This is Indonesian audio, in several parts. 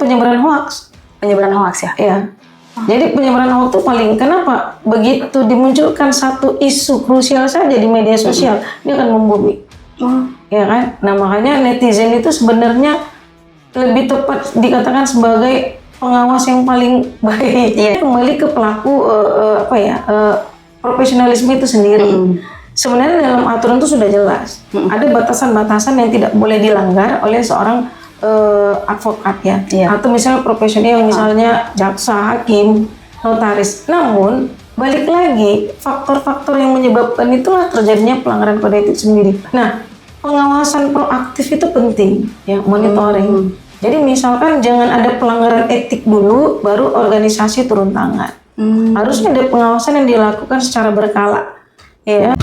penyebaran hoaks. Penyebaran hoaks ya? Ya. Jadi penyebaran hoaks itu paling, kenapa? Begitu dimunculkan satu isu krusial saja di media sosial, dia akan membumi. Ya kan? Nah makanya netizen itu sebenarnya lebih tepat dikatakan sebagai pengawas yang paling baik. Kembali ke pelaku profesionalisme itu sendiri. Sebenarnya dalam aturan itu sudah jelas. Ada batasan-batasan yang tidak boleh dilanggar oleh seorang advokat ya. Atau misalnya profesional yang misalnya jaksa, hakim, notaris. Namun balik lagi, faktor-faktor yang menyebabkan itulah terjadinya pelanggaran kode etik sendiri. Nah, pengawasan proaktif itu penting, ya, monitoring. Jadi misalkan jangan ada pelanggaran etik dulu, baru organisasi turun tangan. Harusnya ada pengawasan yang dilakukan secara berkala, ya.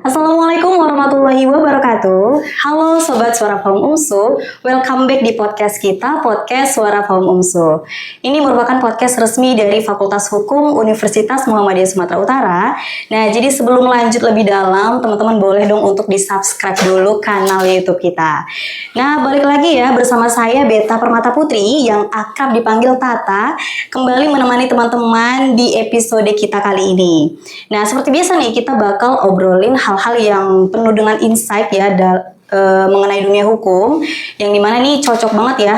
Assalamualaikum warahmatullahi wabarakatuh. Halo Sobat Suara Kaum UMSU, welcome back di podcast kita, Podcast Suara Kaum UMSU. Ini merupakan podcast resmi dari Fakultas Hukum Universitas Muhammadiyah Sumatera Utara. Nah, jadi sebelum lanjut lebih dalam, teman-teman boleh dong untuk di-subscribe dulu kanal YouTube kita. Nah, balik lagi ya bersama saya Beta Permata Putri yang akrab dipanggil Tata, kembali menemani teman-teman di episode kita kali ini. Nah, seperti biasa nih, kita bakal obrolin hal-hal yang penuh dengan insight ya mengenai dunia hukum, yang dimana nih cocok banget ya,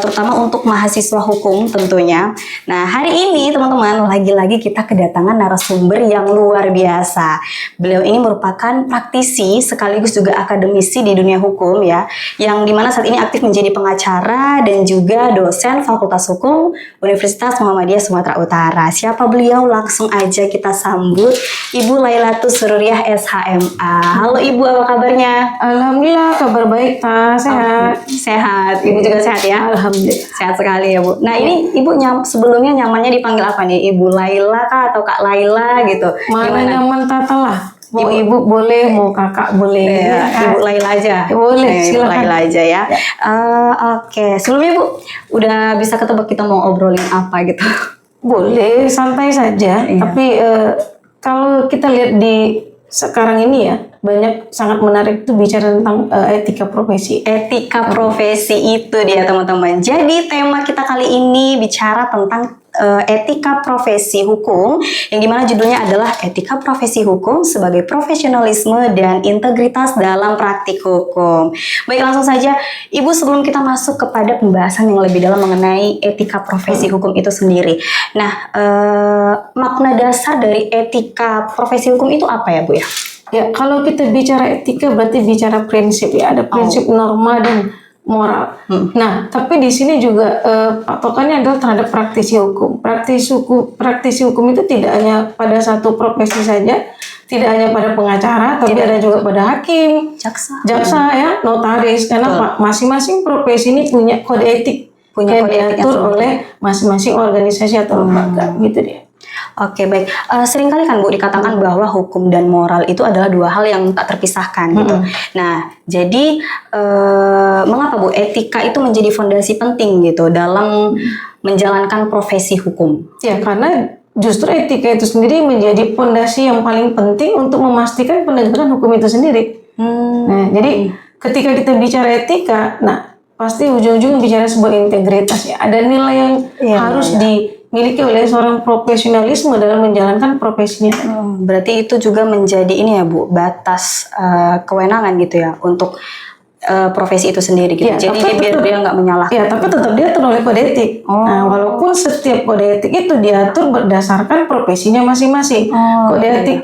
terutama untuk mahasiswa hukum tentunya. Nah, hari ini teman-teman lagi-lagi kita kedatangan narasumber yang luar biasa. Beliau ini merupakan praktisi sekaligus juga akademisi di dunia hukum ya, yang dimana saat ini aktif menjadi pengacara dan juga dosen Fakultas Hukum Universitas Muhammadiyah Sumatera Utara. Siapa beliau? Langsung aja kita sambut Ibu Lailatus Sururiyah SHMA. Halo Ibu, apa kabarnya? Alhamdulillah, kabar baik, sehat. Sehat. Ibu juga sehat ya? Alhamdulillah. Sehat sekali ya Bu. Nah ini Ibu sebelumnya nyamannya dipanggil apa nih? Ibu Laila kah atau Kak Laila gitu? Mana gimana? nyaman Tata lah. Mau ibu boleh, mau kakak boleh. Ya, Ibu Laila aja. Boleh, Ibu silakan. Laila aja ya. Oke. Sebelumnya Bu, udah bisa ketebak kita mau obrolin apa gitu? Boleh, santai saja. Tapi kalau kita lihat di sekarang ini ya, banyak sangat menarik itu bicara tentang etika profesi. Etika profesi itu dia teman-teman. Jadi tema kita kali ini bicara tentang etika profesi hukum, yang dimana judulnya adalah etika profesi hukum sebagai profesionalisme dan integritas dalam praktik hukum. Baik, langsung saja Ibu, sebelum kita masuk kepada pembahasan yang lebih dalam mengenai etika profesi hukum itu sendiri. Nah, makna dasar dari etika profesi hukum itu apa ya Bu ya? Ya, kalau kita bicara etika berarti bicara prinsip ya, ada prinsip norma dan moral. Nah, tapi di sini juga patokannya adalah terhadap praktisi hukum. Praktisi hukum itu tidak hanya pada satu profesi saja, tidak hanya pada pengacara, tapi ada juga pada hakim, jaksa ya, notaris. Karena masing-masing profesi ini punya kode etik, yang diatur oleh masing-masing organisasi atau lembaga, gitu dia. Oke, baik. Seringkali kan Bu dikatakan bahwa hukum dan moral itu adalah dua hal yang tak terpisahkan gitu. Nah, jadi mengapa Bu etika itu menjadi fondasi penting gitu dalam menjalankan profesi hukum? Ya, karena justru etika itu sendiri menjadi fondasi yang paling penting untuk memastikan penegakan hukum itu sendiri. Nah, jadi ketika kita bicara etika, nah pasti ujung-ujung bicara sebuah integritas ya. Ada nilai yang harus dimiliki oleh seorang profesionalisme dalam menjalankan profesinya. Berarti itu juga menjadi ini ya Bu, batas kewenangan gitu ya untuk profesi itu sendiri gitu. Ya, jadi biar dia nggak menyalahkan. Ya, tapi tetap diatur oleh kode etik. Nah, walaupun setiap kode etik itu diatur berdasarkan profesinya masing-masing.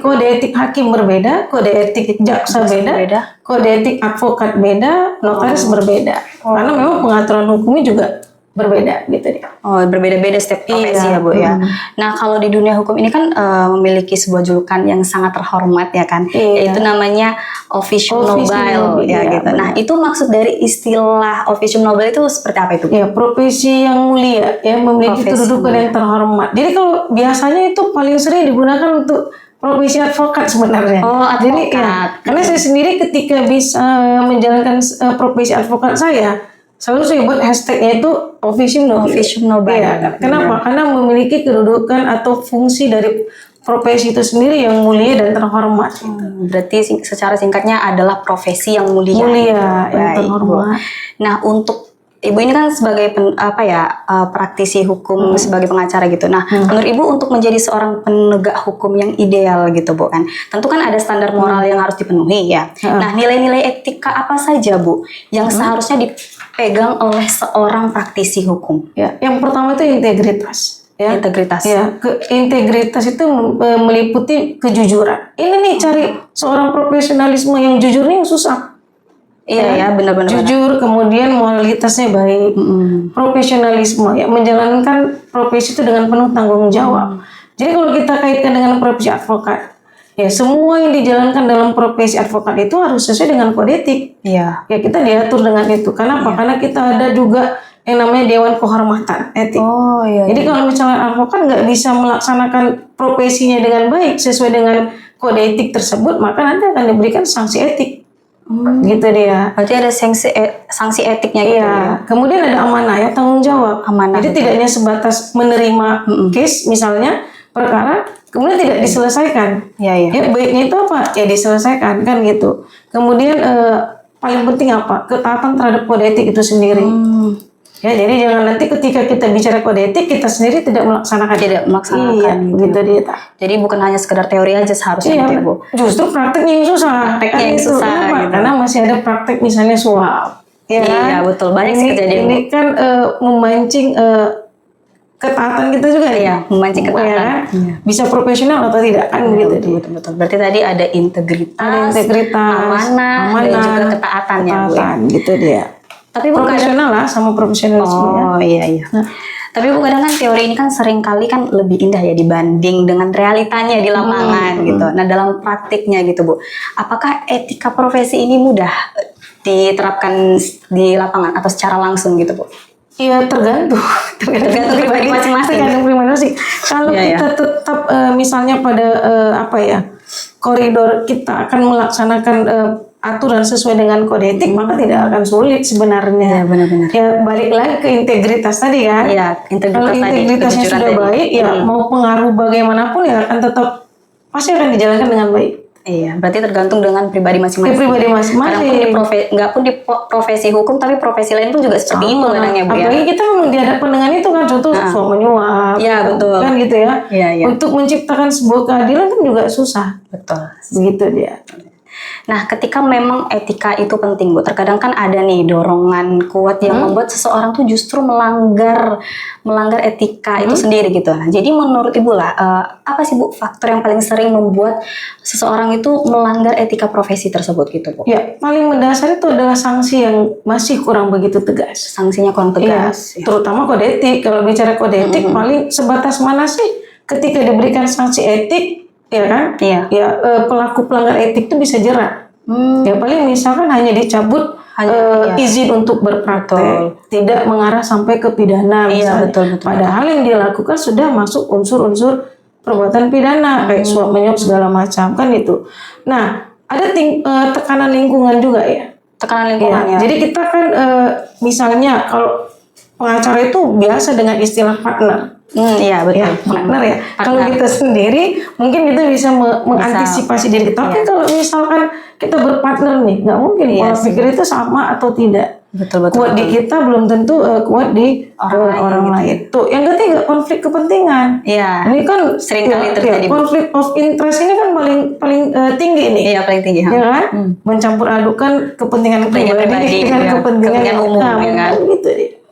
Kode etik hakim berbeda, kode etik jaksa beda, kode etik advokat beda, notaris berbeda. Karena memang pengaturan hukumnya juga berbeda gitu dia. Berbeda-beda setiap profesi ya Bu ya. Nah, kalau di dunia hukum ini kan memiliki sebuah julukan yang sangat terhormat ya kan, yaitu namanya Officium Nobile ya gitu. Benar. Nah, itu maksud dari istilah Officium Nobile itu seperti apa itu? Ya, profesi yang mulia ya, memiliki kedudukan yang terhormat. Jadi kalau biasanya itu paling sering digunakan untuk profesi advokat sebenarnya. Advokat. Jadi ya, karena saya sendiri ketika bisa menjalankan profesi advokat saya selalu saya buat hashtagnya itu officium nobile. Officium nobile. Iya, kenapa? Karena memiliki kedudukan atau fungsi dari profesi itu sendiri yang mulia dan terhormat. Berarti secara singkatnya adalah profesi yang mulia. Mulia, yang Baik, terhormat. Bu. Nah, untuk Ibu ini kan sebagai praktisi hukum, sebagai pengacara gitu. Nah, menurut Ibu untuk menjadi seorang penegak hukum yang ideal gitu, Bu kan. Tentu kan ada standar moral yang harus dipenuhi ya. Nah, nilai-nilai etika apa saja, Bu, yang seharusnya dipegang oleh seorang praktisi hukum? Ya, yang pertama itu integritas. Ya. Integritas. Ya, integritas itu meliputi kejujuran. Ini nih cari seorang profesionalisme yang jujur nih yang susah. Iya ya, benar-benar. Jujur, kemudian moralitasnya baik, profesionalisme, ya menjalankan profesi itu dengan penuh tanggung jawab. Jadi kalau kita kaitkan dengan profesi advokat, ya semua yang dijalankan dalam profesi advokat itu harus sesuai dengan kode etik. Iya. Ya kita diatur dengan itu. Kenapa? Karena kita ada juga yang namanya Dewan Kehormatan Etik. Oh iya. Jadi kalau misalnya advokat nggak bisa melaksanakan profesinya dengan baik sesuai dengan kode etik tersebut, maka nanti akan diberikan sanksi etik. Gitu dia. Berarti ada sanksi etiknya gitu Iya. ya. Kemudian ada amanah ya, tanggung jawab. Amanah. Jadi tidak hanya sebatas menerima case misalnya perkara kemudian tidak diselesaikan. Iya, iya. Ya baiknya itu apa? Ya diselesaikan kan gitu. Kemudian paling penting apa? Ketaatan terhadap kode etik itu sendiri. Ya, jadi jangan nanti ketika kita bicara kode etik kita sendiri tidak melaksanakan. Iya, gitu dia. Jadi bukan hanya sekedar teori aja seharusnya gitu, Bu. Justru prakteknya yang susah. Prakteknya yang susah. Gitu. Karena masih ada praktek misalnya suap. Ya iya, kan? betul. Banyak sih kejadian. Ini kan memancing ketaatan kita juga ya. Memancing ketaatan. Ya, kan? Bisa profesional atau tidak kan gitu. Betul. Berarti tadi ada integritas, amanah, dan juga ketaatan ya, Bu. Gitu dia. Tapi profesional lah sama profesionalisme. Oh iya. Nah. Tapi Bu kadang kan teori ini kan sering kali kan lebih indah ya dibanding dengan realitanya di lapangan gitu. Nah dalam praktiknya gitu Bu, apakah etika profesi ini mudah diterapkan di lapangan atau secara langsung gitu Bu? Iya tergantung pribadi masing-masing. Tergantung pribadi masing. Kalau kita tetap misalnya pada koridor kita akan melaksanakan aturan sesuai dengan kode etik, maka tidak akan sulit sebenarnya. Ya, benar-benar. Ya balik lagi ke integritas tadi kan. Iya, Kalau integritasnya sudah baik, ya mau pengaruh bagaimanapun ya akan tetap pasti akan dijalankan dengan baik. Iya, berarti tergantung dengan pribadi masing-masing. Pribadi masing-masing. Nggak pun di profesi hukum, tapi profesi lain pun juga seperti itu kadang ya Bu ya. Apalagi kita memang dihadapkan dengan itu kan, contoh suap menyuap. Iya betul. Kan gitu ya. Iya. Untuk menciptakan sebuah keadilan kan juga susah. Betul. Begitu dia. Nah, ketika memang etika itu penting, Bu, terkadang kan ada nih dorongan kuat yang membuat seseorang tuh justru melanggar etika itu sendiri gitu. Nah, jadi menurut Ibu lah, apa sih Bu faktor yang paling sering membuat seseorang itu melanggar etika profesi tersebut gitu, Bu? Ya, paling mendasar itu adalah sanksi yang masih kurang begitu tegas. Sanksinya kurang tegas. Ya, terutama kode etik. Kalau bicara kode etik, paling sebatas mana sih ketika diberikan sanksi etik? Ya kan? Iya. Ya pelaku pelanggar etik itu bisa jerat. Ya paling misalkan hanya dicabut izin untuk berpraktek, tidak mengarah sampai ke pidana misalnya. Betul. Padahal yang dilakukan sudah masuk unsur-unsur perbuatan pidana kayak suap menyuap segala macam kan itu. Nah ada tekanan lingkungan juga ya. Tekanan lingkungan ya. Jadi kita kan misalnya kalau pengacara itu biasa dengan istilah partner. Iya betul. Ya, partner ya. Kalau kita sendiri mungkin kita bisa mengantisipasi diri kita. Tapi kalau misalkan kita berpartner nih, nggak mungkin pola pikir itu sama atau tidak. Betul. Kuat di kita belum tentu kuat di orang lain. Tuh, yang ketiga konflik kepentingan. Iya. Ini kan sering kali terjadi. Konflik of interest ini kan paling tinggi nih. Iya, paling tinggi. Ya kan? Mencampur adukan kepentingan pribadi dengan kepentingan umum. Ya kan?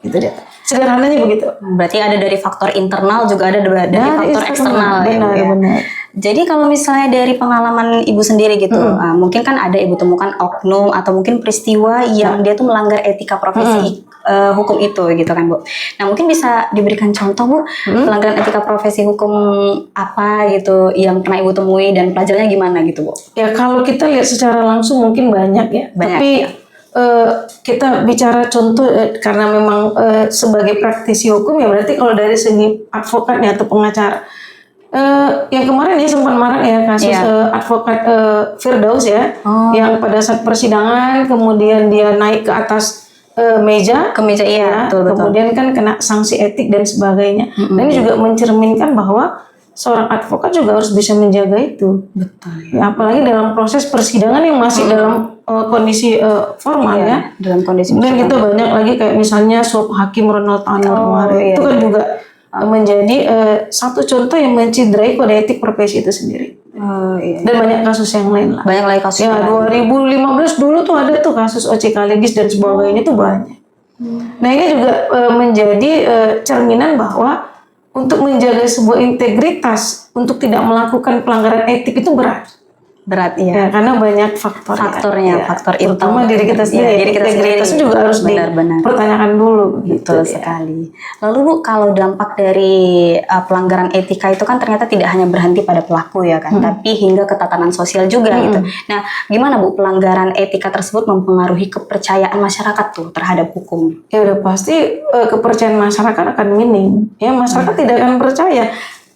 Gitu deh. Sederhananya begitu. Berarti ada dari faktor internal juga ada dari faktor eksternal. Benar. Jadi kalau misalnya dari pengalaman Ibu sendiri gitu, mungkin kan ada Ibu temukan oknum atau mungkin peristiwa yang dia tuh melanggar etika profesi hukum itu gitu kan Bu. Nah mungkin bisa diberikan contoh Bu, pelanggaran etika profesi hukum apa gitu yang pernah Ibu temui dan pelajarannya gimana gitu Bu? Ya kalau kita lihat secara langsung mungkin banyak ya. Tapi kita bicara contoh karena memang sebagai praktisi hukum ya berarti kalau dari segi advokatnya atau pengacara yang kemarin ya sempat marak ya kasus advokat Firdaus ya yang pada saat persidangan kemudian dia naik ke atas meja, Kemeja, iya, betul. kemudian kan kena sanksi etik dan sebagainya. Dan ini juga mencerminkan bahwa seorang advokat juga harus bisa menjaga itu. Betul. Ya, apalagi dalam proses persidangan yang masih dalam kondisi formal ya. Dalam kondisi Dan kita banyak lagi kayak misalnya suap hakim Ronald Tanur kemarin. Itu kan juga menjadi satu contoh yang menciderai kode etik profesi itu sendiri. Dan banyak kasus yang lain lah. Banyak lagi kasus. Ya 2015 dulu tuh ada tuh kasus OCK Legis dan sebagainya tuh banyak. Nah ini juga menjadi cerminan bahwa untuk menjaga sebuah integritas, untuk tidak melakukan pelanggaran etik itu berat. Berat, Ya, karena banyak faktornya. Faktor terutama internal. diri kita sendiri. Diri kita Integritas sendiri. juga harus Benar-benar. dipertanyakan dulu. Betul sekali. Lalu Bu, kalau dampak dari pelanggaran etika itu kan ternyata tidak hanya berhenti pada pelaku ya kan, tapi hingga ke tatanan sosial juga gitu. Nah, gimana Bu pelanggaran etika tersebut mempengaruhi kepercayaan masyarakat tuh terhadap hukum? Ya udah pasti kepercayaan masyarakat akan minim. Ya masyarakat tidak akan percaya.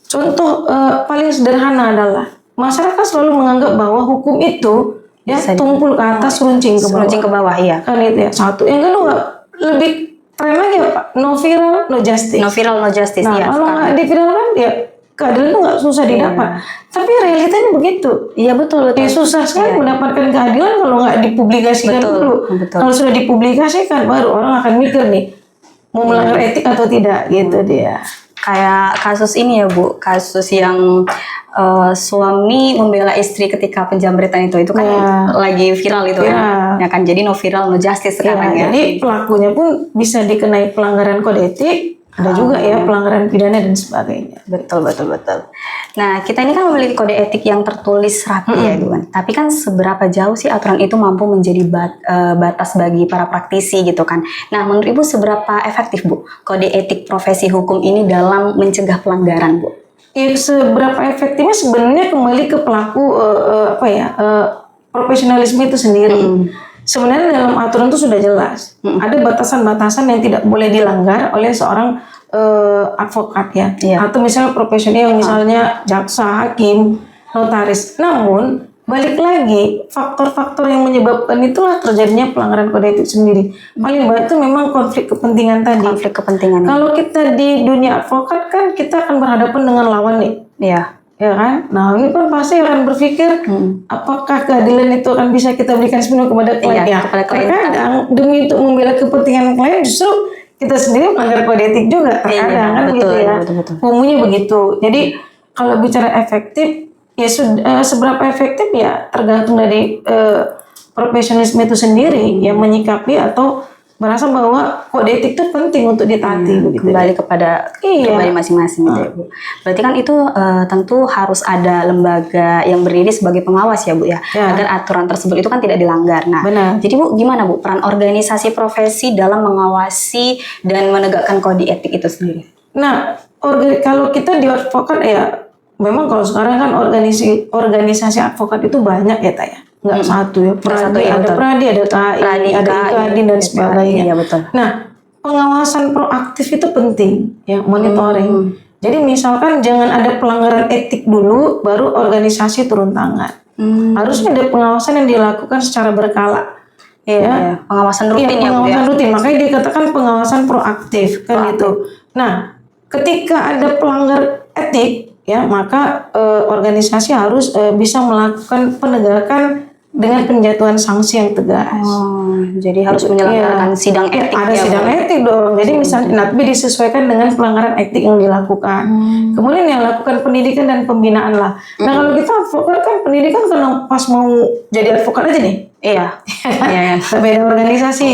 Contoh paling sederhana adalah masyarakat selalu menganggap bahwa hukum itu ya tumpul ke atas, runcing ke bawah. Runcing ke bawah, iya. Kan itu ya satu. Yang kedua lebih tren lagi ya Pak, no viral no justice. No viral no justice. Nah Ya, kalau nggak diviralkan ya keadilan itu nggak susah didapat. Tapi realitanya begitu. Iya betul. Ya susah sekali mendapatkan keadilan kalau nggak dipublikasikan dulu. Betul. Kalau sudah dipublikasikan baru orang akan mikir nih mau melanggar etik atau tidak gitu dia. Kayak kasus ini ya Bu, kasus yang suami membela istri ketika penjamretan itu kan lagi viral itu kan. Ya kan, jadi no viral no justice sekarang ya. Jadi pelakunya pun bisa dikenai pelanggaran kode etik, ada juga ya pelanggaran pidana dan sebagainya. Betul. Nah, kita ini kan memiliki kode etik yang tertulis rapi ya Bu kan. Tapi kan seberapa jauh sih aturan itu mampu menjadi batas bagi para praktisi gitu kan. Nah, menurut Ibu seberapa efektif Bu kode etik profesi hukum ini dalam mencegah pelanggaran Bu? Ya, seberapa efektifnya sebenarnya kembali ke pelaku profesionalisme itu sendiri. Sebenarnya dalam aturan itu sudah jelas. Ada batasan-batasan yang tidak boleh dilanggar oleh seorang advokat ya. Atau misalnya profesional yang misalnya jaksa, hakim, notaris. Namun balik lagi faktor-faktor yang menyebabkan itulah terjadinya pelanggaran kode etik sendiri. Paling banyak itu memang konflik kepentingan tadi. Konflik kepentingan. Kalau kita di dunia advokat kan kita akan berhadapan dengan lawan nih. Iya. Ya kan? Nah ini kan pasti akan berpikir apakah keadilan itu akan bisa kita berikan sepenuhnya kepada klien. Terkadang demi untuk membela kepentingan klien justru kita sendiri melanggar kode etik juga. Terkadang kan begitu ya. Umumnya begitu. Jadi kalau bicara efektif ya seberapa efektif ya tergantung dari profesionalisme itu sendiri yang menyikapi atau merasa bahwa kode etik itu penting untuk ditaati. Kembali kepada pribadi masing-masing gitu ya Bu. Berarti kan itu tentu harus ada lembaga yang berdiri sebagai pengawas ya Bu ya, agar aturan tersebut itu kan tidak dilanggar. Nah, jadi Bu gimana Bu peran organisasi profesi dalam mengawasi dan menegakkan kode etik itu sendiri? Nah, kalau kita di advokat ya memang kalau sekarang kan organisasi advokat itu banyak ya Taya. Nggak satu ya, ada Pradi, ada KAI, ada IKADIN dan sebagainya. Iya, betul. Nah, pengawasan proaktif itu penting ya, monitoring. Jadi misalkan jangan ada pelanggaran etik dulu, baru organisasi turun tangan. Harusnya ada pengawasan yang dilakukan secara berkala. Ya, pengawasan rutin ya, pengawasan rutin. Makanya dikatakan pengawasan proaktif kan itu. Nah, ketika ada pelanggar etik ya, maka organisasi harus bisa melakukan penegakan dengan penjatuhan sanksi yang tegas. Jadi harus menyelenggarakan sidang etik. Ada sidang etik dong. Jadi misalnya tapi disesuaikan dengan pelanggaran etik yang dilakukan. Kemudian yang lakukan pendidikan dan pembinaan lah. Nah kalau kita advokat kan pendidikan kan pas mau jadi advokat aja nih. Iya. Beda organisasi.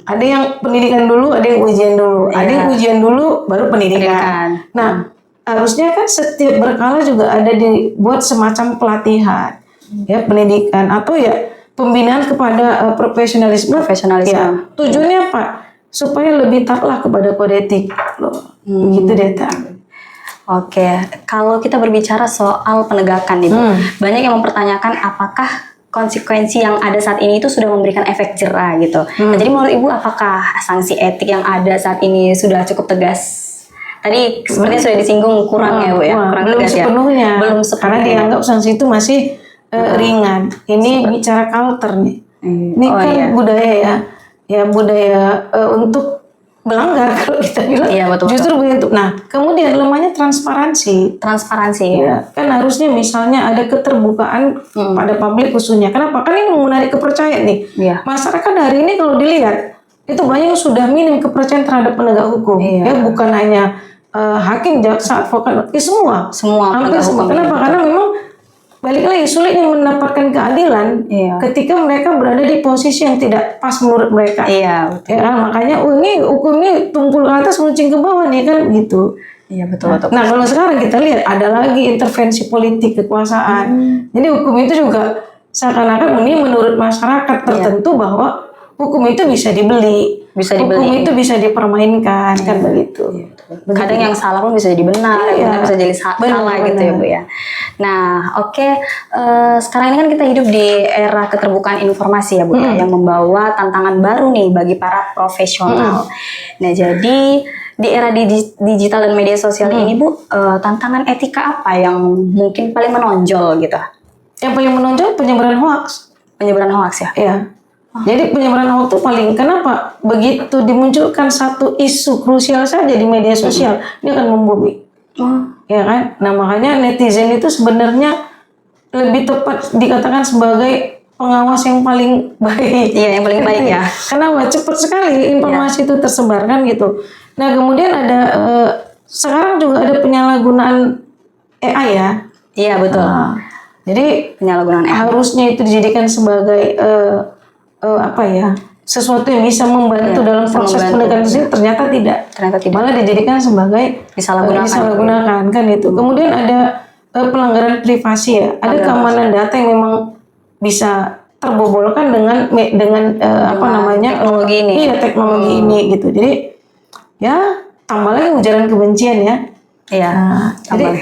Ada yang pendidikan dulu, ada yang ujian dulu. Ada yang ujian dulu, baru pendidikan. Nah harusnya kan setiap berkala juga ada dibuat semacam pelatihan. Ya pendidikan atau ya pembinaan kepada profesionalisme. Ya, tujuannya apa? Supaya lebih taatlah kepada kode etik loh. Gitu deh Oke, kalau kita berbicara soal penegakan nih Bu, banyak yang mempertanyakan apakah konsekuensi yang ada saat ini itu sudah memberikan efek jera gitu. Nah, jadi menurut Ibu apakah sanksi etik yang ada saat ini sudah cukup tegas? Tadi sepertinya sudah disinggung kurang ya Bu ya, kurang belum tegas sepenuhnya. Belum sepenuhnya. Karena dianggap sanksi itu masih ringan. Ini bicara culture nih. Ini budaya ya. budaya untuk melanggar kalau kita bilang. Iya, betul. Justru begitu. Nah, kemudian lemahnya transparansi. Ya. Kan harusnya misalnya ada keterbukaan pada publik khususnya. Kenapa? Kan ini menarik kepercayaan nih. Iya. Masyarakat hari ini kalau dilihat itu banyak yang sudah minim kepercayaan terhadap penegak hukum. Iya. Ya bukan hanya hakim, jaksa, advokat, Semua hampir penegak semua. hukum. Kenapa? Karena memang balik lagi sulitnya mendapatkan keadilan ketika mereka berada di posisi yang tidak pas menurut mereka. Iya, betul. Ya kan? Makanya ini hukum ini tumpul ke atas meluncing ke bawah nih kan gitu. Iya, betul. Nah kalau sekarang kita lihat ada lagi intervensi politik kekuasaan. Jadi hukum itu juga seakan-akan ini menurut masyarakat tertentu bahwa hukum itu bisa dibeli. Hukum itu bisa dipermainkan kan begitu. Kadang yang salah pun bisa jadi benar, yang benar bisa jadi salah gitu ya Bu ya. Nah, oke. Sekarang ini kan kita hidup di era keterbukaan informasi ya Bu ya, yang membawa tantangan baru nih bagi para profesional. Nah, jadi di era digital dan media sosial ini Bu, tantangan etika apa yang mungkin paling menonjol gitu? Yang paling menonjol penyebaran hoaks. Penyebaran hoaks ya? Iya. Jadi penyebaran hoax itu paling, kenapa? Begitu dimunculkan satu isu krusial saja di media sosial, dia akan membumi. Ya kan? Nah makanya netizen itu sebenarnya lebih tepat dikatakan sebagai pengawas yang paling baik. Iya, yang paling baik ya. Kenapa? Cepat sekali informasi itu tersebarkan gitu. Nah kemudian ada, sekarang juga ada penyalahgunaan AI ya. Iya, betul. Jadi penyalahgunaan AI harusnya itu dijadikan sebagai sesuatu yang bisa membantu dalam proses penegakan hukum, ternyata tidak. Malah dijadikan sebagai disalahgunakan kan itu. Kemudian ada pelanggaran privasi ya. Ada keamanan data yang memang bisa terbobolkan dengan teknologi ini. Iya, teknologi ini gitu. Jadi ya tambah lagi ujaran kebencian ya. Iya.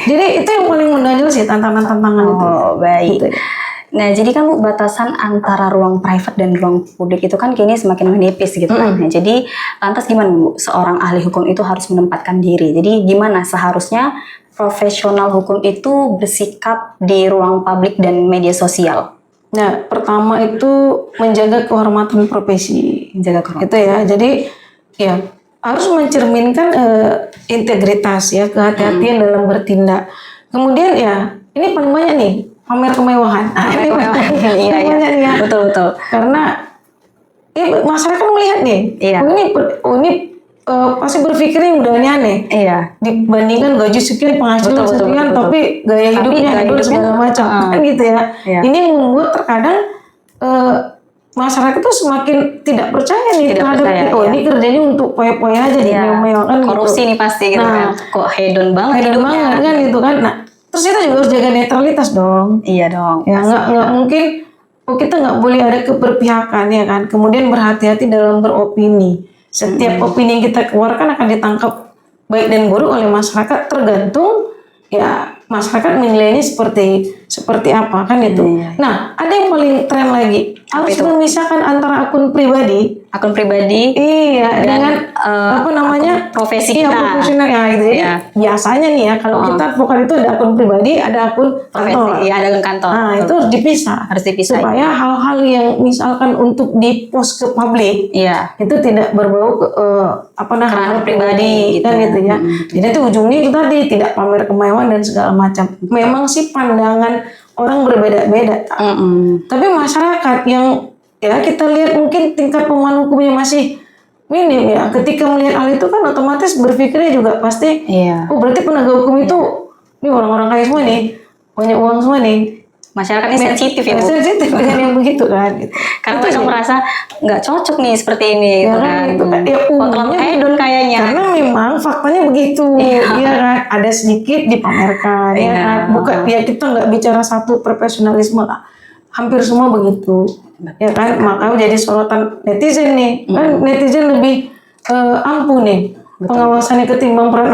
Jadi itu yang paling menonjol sih tantangan-tantangan itu. Oh, baik. Gitu. Nah, jadi kan Bu, batasan antara ruang private dan ruang publik itu kan kini semakin menipis gitu kan. Nah, jadi lantas gimana Bu, seorang ahli hukum itu harus menempatkan diri? Jadi gimana seharusnya profesional hukum itu bersikap di ruang publik dan media sosial? Nah, pertama itu menjaga kehormatan profesi. Menjaga kehormatan. Itu ya. Jadi ya harus mencerminkan integritas ya, kehati-hatian dalam bertindak. Kemudian ya, ini paling banyak nih pamer kemewahan. Iya. Betul. Karena masyarakat melihat nih, ini pasti berpikirnya udah aneh. Iya. Dibandingkan gaji sekian, penghasilan sekian, tapi gaya hidupnya segala macam, kan gitu ya. Ini membuat terkadang masyarakat itu semakin tidak percaya nih terhadap ini kerjanya untuk poya-poya aja, mewah-mewah kan. Korupsi gitu. Nih pasti gitu kan. Kok hedon banget hidupnya kan gitu kan. Nah, terus kita juga harus jaga netralitas dong. Iya dong. Ya nggak mungkin. Kita nggak boleh ada keberpihakan ya kan. Kemudian berhati-hati dalam beropini. Setiap opini yang kita keluarkan akan ditangkap baik dan buruk oleh masyarakat, tergantung ya masyarakat menilainya seperti apa kan itu. Nah, ada yang paling tren lagi, harus memisahkan antara akun pribadi dengan profesi kita. Profesional ya gitu. Jadi biasanya nih ya kalau kita advokat itu ada akun pribadi, ada akun kantor. Iya, ada akun kantor. Nah, itu harus dipisah. Supaya hal-hal yang misalkan untuk di-post ke publik, itu tidak berbau ke hal pribadi kan gitu ya. Jadi itu ujungnya itu tadi tidak pamer kemewahan dan segala macam. Memang sih pandangan orang berbeda-beda. Tapi masyarakat yang ya kita lihat mungkin tingkat pemahaman hukumnya masih minim ya. Ketika melihat hal itu kan otomatis berpikirnya juga pasti, oh berarti penegak hukum itu ini orang-orang kaya semua nih, banyak uang semua nih. Masyarakat ini sensitif ya Bu? Sensitif dengan yang begitu kan. Gitu. Karena mereka merasa nggak cocok nih seperti ini. Gitu kan. Ya terlalu hedon kayaknya. Karena memang faktanya begitu. Iya kan. Ada sedikit dipamerkan. Ya kan. Bukan ya kita nggak bicara satu profesionalisme lah. Hampir semua begitu. Ya kan. Maka jadi sorotan netizen nih. Kan netizen lebih ampuh nih. Pengawasannya ketimbang peran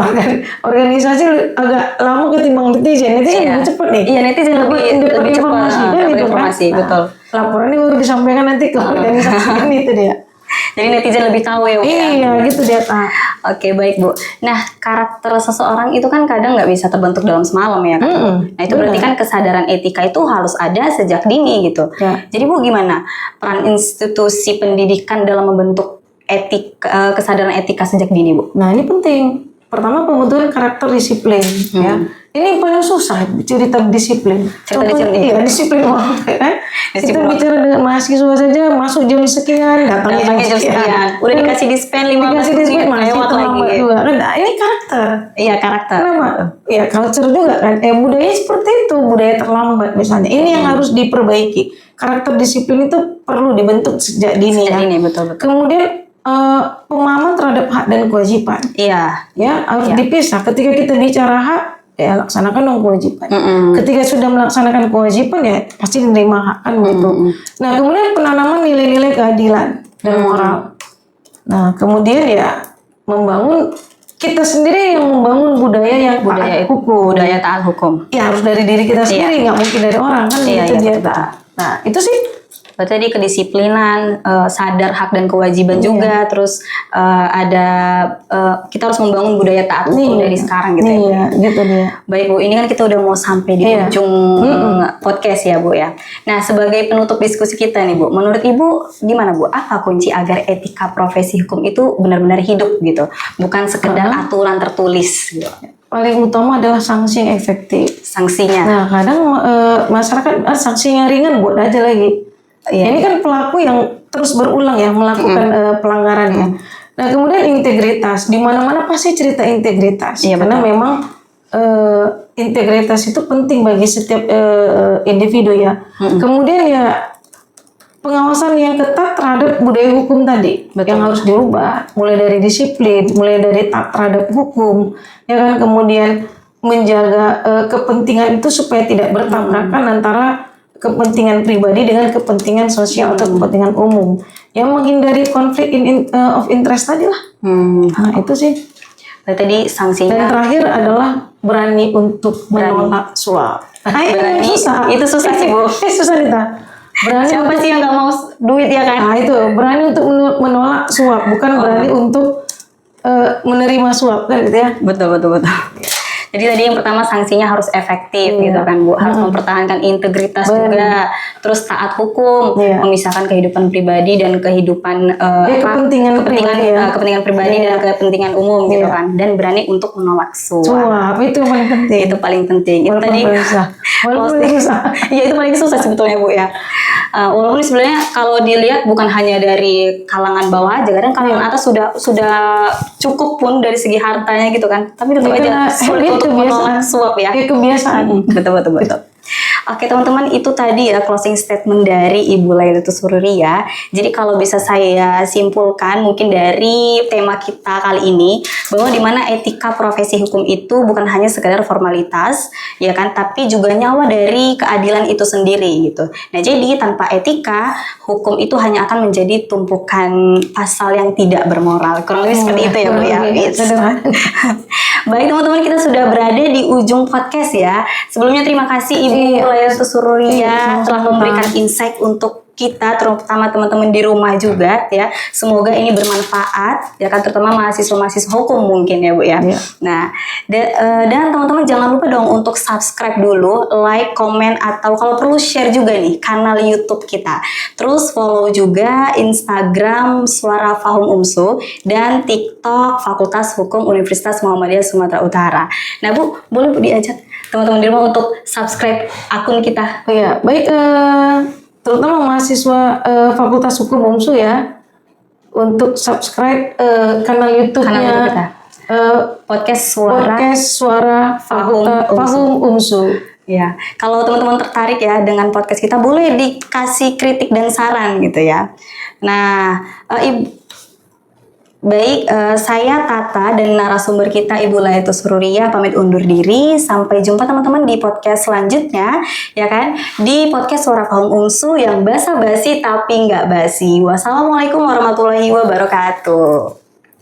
organisasi agak lama ketimbang netizen. Netizen lebih cepat nih. Iya, netizen lebih informasi cepat. kan itu informasi, kan. Betul. Laporannya baru disampaikan nanti ke organisasi kan itu dia. Jadi netizen lebih tahu ya. Iya, gitu dia. Oke, baik Bu. Nah, karakter seseorang itu kan kadang nggak bisa terbentuk dalam semalam ya kan? Nah, itu berarti kan kesadaran etika itu harus ada sejak dini gitu. Ya. Jadi Bu, gimana peran institusi pendidikan dalam membentuk kesadaran etika sejak dini Bu? Nah, ini penting. Pertama, pembentukan karakter disiplin ya. Ini paling susah cerita disiplin. Iya, disiplin banget kan. Kita bicara dengan mahasiswa saja masuk jam sekian, datangnya jam sekian. Udah dikasih dispen 15 menit masih lewat terlambat lagi. juga. Nah, ini karakter. Iya, karakter. Kenapa? Ya, culture juga kan. Budaya seperti itu, budaya terlambat misalnya. Ini yang harus diperbaiki. Karakter disiplin itu perlu dibentuk sejak dini. Sejak dini, betul. Kemudian pemahaman terhadap hak dan kewajiban. Iya. Ya, harus dipisah. Ketika kita bicara hak, ya laksanakan dong kewajiban. Ketika sudah melaksanakan kewajiban, ya pasti menerima hak kan gitu. Nah, kemudian penanaman nilai-nilai keadilan dan moral. Nah, kemudian ya membangun kita sendiri yang membangun budaya yang taat hukum. Budaya taat hukum. Ya harus dari diri kita sendiri, nggak mungkin dari orang kan. Itu dia. Nah, itu sih. Berarti tadi kedisiplinan, sadar hak dan kewajiban juga, terus ada kita harus membangun budaya taat hukum dari sekarang gitu ya. Iya, gitu dia. Baik Bu, ini kan kita udah mau sampai di ujung podcast ya Bu ya. Nah, sebagai penutup diskusi kita nih Bu, menurut Ibu gimana Bu? Apa kunci agar etika profesi hukum itu benar-benar hidup gitu, bukan sekedar aturan tertulis gitu? Paling utama adalah sanksi yang efektif. Sanksinya. Nah, kadang masyarakat sanksi yang ringan buat aja lagi. Ya, ini kan pelaku yang terus berulang ya melakukan pelanggarannya. Nah, kemudian integritas, di mana-mana pasti cerita integritas, karena memang integritas itu penting bagi setiap individu ya. Kemudian ya pengawasan yang ketat terhadap budaya hukum tadi yang harus dirubah, mulai dari disiplin, mulai dari taat terhadap hukum, ya kan. Kemudian menjaga kepentingan itu supaya tidak bertabrakan antara kepentingan pribadi dengan kepentingan sosial atau kepentingan umum, yang menghindari konflik of interest tadi lah. Nah, itu sih. Tadi sanksinya. Dan terakhir adalah berani untuk menolak suap. Berani. Itu susah sih Bu. Susah Dita. Berani. Siapa sih yang nggak mau duit ya kan? Nah itu berani untuk menolak suap, bukan berani untuk menerima suap kan gitu ya. Betul. Jadi tadi yang pertama sanksinya harus efektif gitu kan Bu, harus mempertahankan integritas juga, terus taat hukum, memisahkan kehidupan pribadi dan kehidupan kepentingan pribadi dan kepentingan umum gitu kan, dan berani untuk menolak suap. Itu paling penting. Itu paling penting. Itu tadi ya itu paling susah sebetulnya Bu ya. Walaupun sebenarnya kalau dilihat bukan hanya dari kalangan bawah aja, kadang kalangan atas sudah cukup pun dari segi hartanya gitu kan, tapi tetap aja sulit untuk menolak suap ya. Kebiasaan. Betul. Oke teman-teman, itu tadi ya closing statement dari Ibu Lailatul Sururiyah. Jadi kalau bisa saya simpulkan mungkin dari tema kita kali ini, bahwa dimana etika profesi hukum itu bukan hanya sekedar formalitas, ya kan, tapi juga nyawa dari keadilan itu sendiri gitu. Nah jadi tanpa etika, hukum itu hanya akan menjadi tumpukan pasal yang tidak bermoral. Kurang lebih seperti itu ya Bu ya. Baik teman-teman, kita sudah berada di ujung podcast ya. Sebelumnya terima kasih Ibu Lailatul Sururiyah telah memberikan insight untuk kita, terutama teman-teman di rumah juga ya. Semoga ini bermanfaat ya kan, terutama mahasiswa-mahasiswa hukum mungkin ya Bu ya. Nah, dan teman-teman jangan lupa dong untuk subscribe dulu, like, komen, atau kalau perlu share juga nih kanal YouTube kita. Terus follow juga Instagram Suara Fahum Umsu dan TikTok Fakultas Hukum Universitas Muhammadiyah Sumatera Utara. Nah Bu, boleh Bu diajak teman-teman di rumah untuk subscribe akun kita. Oh ya, baik, terutama mahasiswa Fakultas Hukum UMSU ya, untuk subscribe kanal YouTube-nya kita. Podcast Suara Fahum UMSU. Ya, kalau teman-teman tertarik ya dengan podcast kita, boleh dikasih kritik dan saran gitu ya. Nah, saya Tata dan narasumber kita Ibu Lailatul Sururiyah pamit undur diri. Sampai jumpa teman-teman di podcast selanjutnya, ya kan? Di podcast Suara Fahum Umsu yang basa-basi tapi nggak basi. Wassalamualaikum warahmatullahi wabarakatuh.